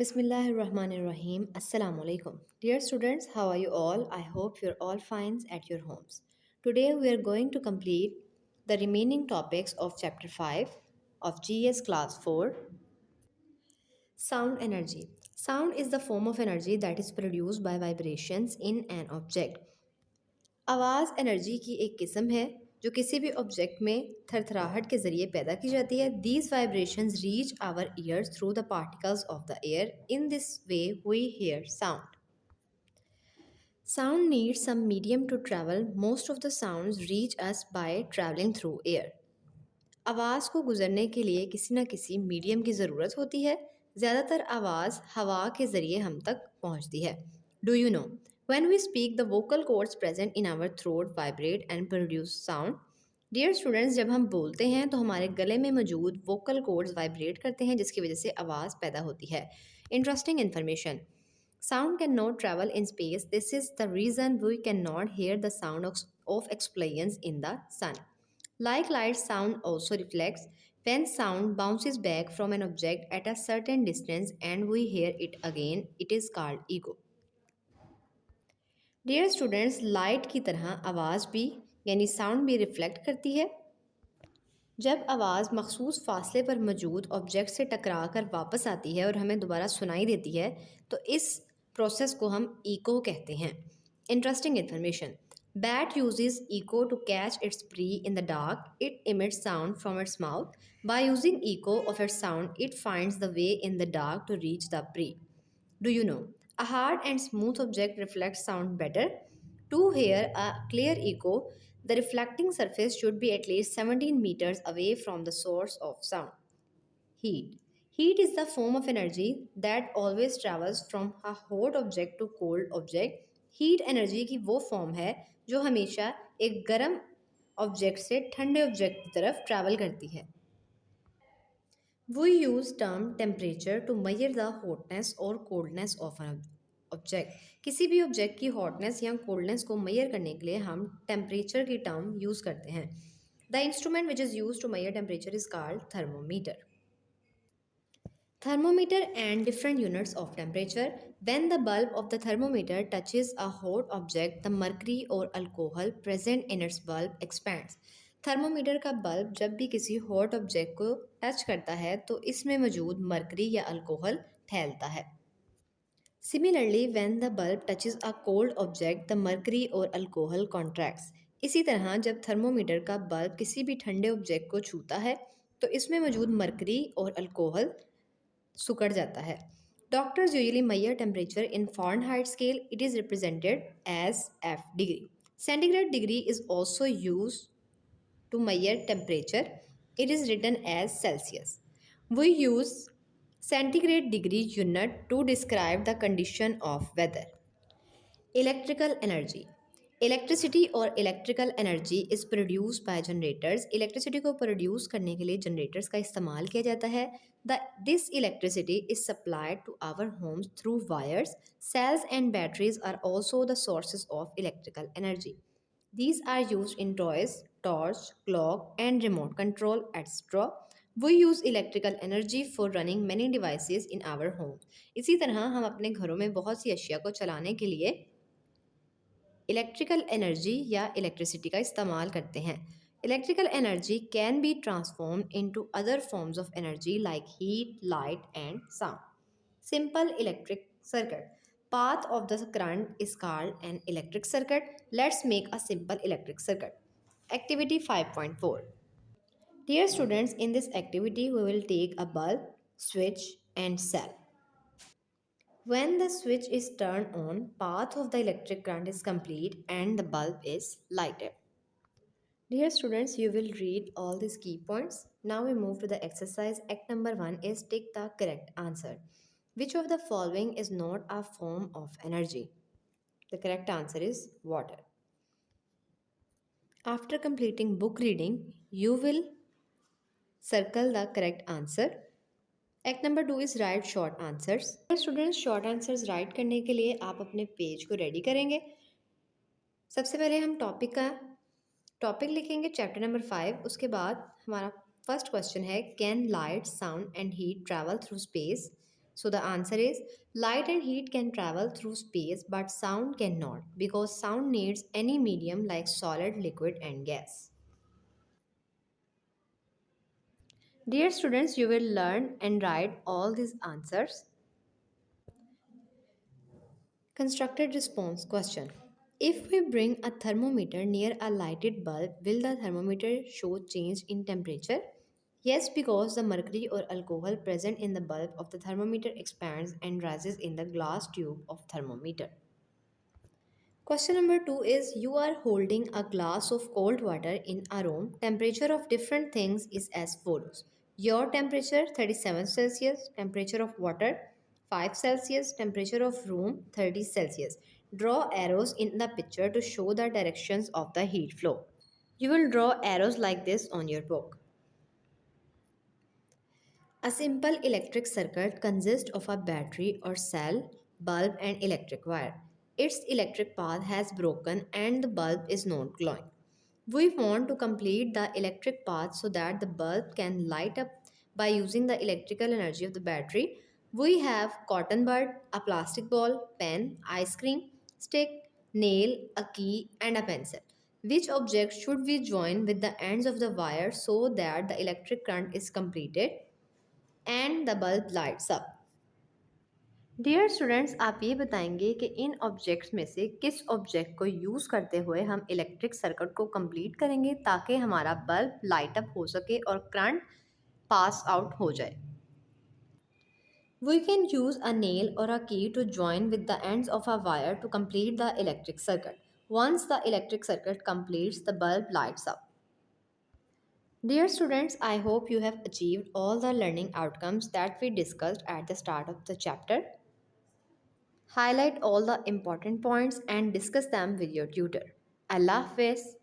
Bismillahirrahmanirrahim. Assalamu alaikum. Dear students, how are you all? I hope you're all fine at your homes. Today we are going to complete the remaining topics of chapter 5 of GS class 4, sound energy. Sound is the form of energy that is produced by vibrations in an object. आवाज़ energy की एक किस्म है जो किसी भी object में थरथराहट के ज़रिए पैदा की जाती है. These vibrations reach our ears through the particles of the air. In this way we hear sound. Sound needs some medium to travel. Most of the sounds reach us by traveling through air. आवाज़ को गुजरने के लिए किसी न किसी medium की ज़रूरत होती है. ज़्यादातर आवाज़ हवा के ज़रिए हम तक पहुंचती है. Do you know when we speak the vocal cords present in our throat vibrate and produce sound. Dear students, जब हम बोलते हैं तो हमारे गले में मौजूद वोकल कॉर्ड्स वाइब्रेट करते हैं जिसकी वजह से आवाज़ पैदा होती है. Interesting information. Sound cannot travel in space. This is the reason we cannot hear the sound of explosions in the sun. Like light, sound also reflects. When sound bounces back from an object at a certain distance and we hear it again, it is called echo. Dear students, light की तरह आवाज़ भी यानी sound भी reflect करती है. जब आवाज़ मखसूस फासले पर मौजूद ऑब्जेक्ट से टकरा कर वापस आती है और हमें दोबारा सुनाई देती है तो इस प्रोसेस को हम इको कहते हैं. Interesting information. Bat uses echo to catch its prey in the dark. It emits sound from its mouth. By using echo of its sound, it finds the way in the dark to reach the prey. Do you know? A hard and smooth object reflects sound better. To hear a clear echo, the reflecting surface should be at least 17 meters away from the source of sound. Heat. Heat is the form of energy that always travels from a hot object to cold object. Heat energy की वो form है जो हमेशा एक गर्म object से ठंडे object की तरफ ट्रैवल करती है. We use term temperature to measure the hotness or coldness of an object. किसी भी ऑब्जेक्ट की हॉटनेस या कोल्डनेस को मेजर करने के लिए हम टेम्परेचर की टर्म यूज़ करते हैं. The instrument which is use to measure temperature is called thermometer. Thermometer and different units of temperature. When the bulb of the thermometer touches a hot object, the mercury or alcohol present in its bulb expands. Thermometer का bulb जब भी किसी hot object को touch करता है तो इसमें मौजूद मरकरी या अल्कोहल फैलता है. Similarly, when the bulb touches a cold object, the mercury or alcohol contracts. इसी तरह जब थर्मोमीटर का बल्ब किसी भी ठंडे ऑब्जेक्ट को छूता है तो इसमें मौजूद मरकरी और अल्कोहल सुकड़ जाता है. Doctors usually measure temperature in Fahrenheit scale. It is represented as F degree. Centigrade degree is also used to measure temperature. It is written as Celsius. We use centigrade degree unit to describe the condition of weather. Electrical energy. Electricity और electrical energy is produce by generators. Electricity को produce करने के लिए generators का इस्तेमाल किया जाता है. This electricity is supplied to our homes through wires. Cells and batteries are also the sources of electrical energy. These are used in toys, torch, clock, and remote control, etc. We use electrical energy for running many devices in our home. इसी तरह हम अपने घरों में बहुत सी अशिया को चलाने के लिए इलेक्ट्रिकल एनर्जी या इलेक्ट्रिसिटी का इस्तेमाल करते हैं. Electrical energy can be transform into other forms of energy like heat, light and sound. Simple electric circuit. Path of the current is called an electric circuit. Let's make a simple electric circuit. Activity 5.4. Dear students, in this activity we will take a bulb, switch and cell. When the switch is turned on, path of the electric current is complete and the bulb is lighted. Dear students, you will read all these key points. Now we move to the exercise. Act number 1 is take the correct answer. Which of the following is not a form of energy? The correct answer is water. After completing book reading, you will circle the correct answer. Act number 2 is right short answers. Students, short answers right करने के लिए आप अपने page को ready करेंगे. सबसे पहले हम टॉपिक लिखेंगे चैप्टर नंबर 5. उसके बाद हमारा फर्स्ट क्वेश्चन है can light, sound and heat travel through space. So the answer is light and heat can travel through space but sound cannot because sound needs any medium like solid, liquid and gas. Dear students, you will learn and write all these answers. Constructed response question. If we bring a thermometer near a lighted bulb, will the thermometer show change in temperature? Yes, because the mercury or alcohol present in the bulb of the thermometer expands and rises in the glass tube of thermometer. Question number 2 is you are holding a glass of cold water in a room. Temperature of different things is as follows. Your temperature 37 Celsius, temperature of water 5 Celsius, temperature of room 30 Celsius. Draw arrows in the picture to show the directions of the heat flow. You will draw arrows like this on your book. A simple electric circuit consists of a battery or cell, bulb and electric wire. Its electric path has broken and the bulb is not glowing. We want to complete the electric path so that the bulb can light up by using the electrical energy of the battery. We have cotton bud, a plastic ball, pen, ice cream, stick, nail, a key and a pencil. Which object should we join with the ends of the wire so that the electric current is completed and the bulb lights up? Dear students, आप ये बताएंगे कि इन objects में से किस object को use करते हुए हम इलेक्ट्रिक सर्किट को कंप्लीट करेंगे ताकि हमारा बल्ब लाइट अप हो सके और करंट पास आउट हो जाए. We can use a nail or a key to join with the ends of a wire to complete the electric circuit. Once the electric circuit completes, the bulb lights up. Dear students, I hope you have achieved all the learning outcomes that we discussed at the start of the chapter. Highlight all the important points and discuss them with your tutor. Allah Hafiz.